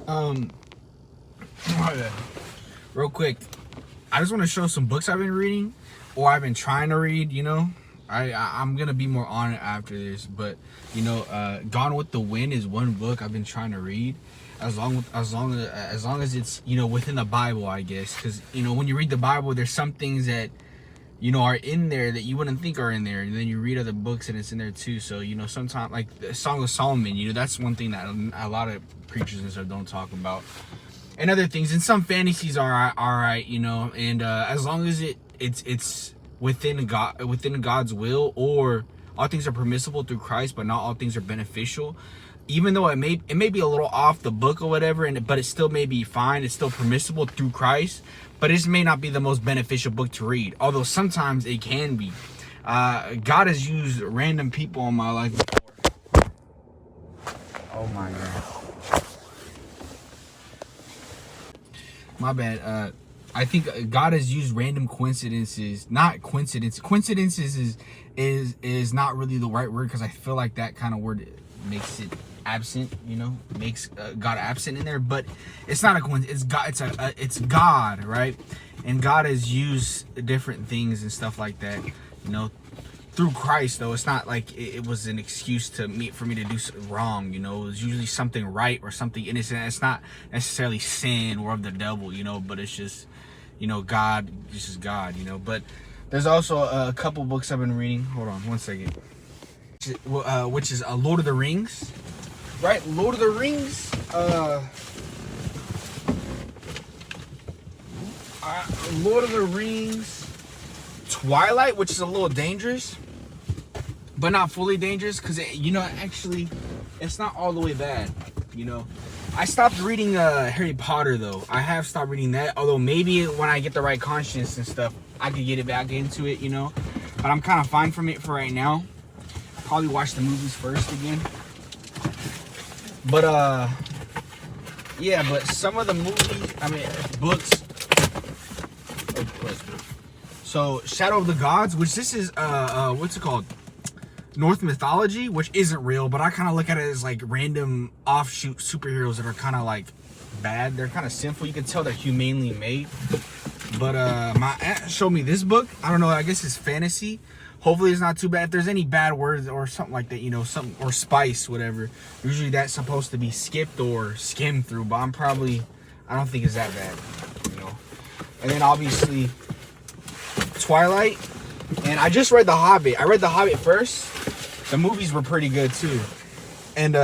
Um, real quick, I just want to show some books I've been reading, or I've been trying to read. I'm gonna be more on it after this, but Gone with the Wind is one book I've been trying to read. As long as it's within the Bible, I guess, because when you read the Bible, there's some things that are in there that you wouldn't think are in there, and then you read other books and it's in there too. So sometimes, like the Song of Solomon, that's one thing that a lot of preachers and stuff don't talk about, and other things. And some fantasies are all right, and as long as it's within God's will, or all things are permissible through Christ, but not all things are beneficial. Even though it may be a little off the book or whatever, but it still may be fine. It's still permissible through Christ, but it may not be the most beneficial book to read. Although sometimes it can be. God has used random people in my life before. Oh my God. My bad. I think God has used random coincidences, not coincidence. Coincidences is not really the right word, because I feel like that kind of word makes it absent, makes God absent in there. But it's not a coincidence. It's God. It's God, right? And God has used different things and stuff like that, through Christ. Though it's not like it was an excuse for me to do wrong. It was usually something right or something innocent. It's not necessarily sin or of the devil, but it's just God. This is God, But there's also a couple books I've been reading. Hold on one second. Which is Lord of the Rings, right? Lord of the Rings. Lord of the Rings, Twilight, which is a little dangerous, but not fully dangerous, because actually, it's not all the way bad. I stopped reading Harry Potter though. I have stopped reading that. Although maybe when I get the right conscience and stuff, I could get it back into it. But I'm kind of fine from it for right now. Probably watch the movies first again. But yeah, but some of the books. So Shadow of the Gods, which this is what's it called? Norse mythology, which isn't real, but I kind of look at it as like random offshoot superheroes that are kind of like bad. They're kind of sinful. You can tell they're humanely made. But my aunt showed me this book. I don't know, I guess it's fantasy. Hopefully it's not too bad. If there's any bad words or something like that, something, or spice, whatever, usually that's supposed to be skipped or skimmed through, but I don't think it's that bad, And then obviously Twilight, and I just read The Hobbit. I read The Hobbit first. The movies were pretty good too. And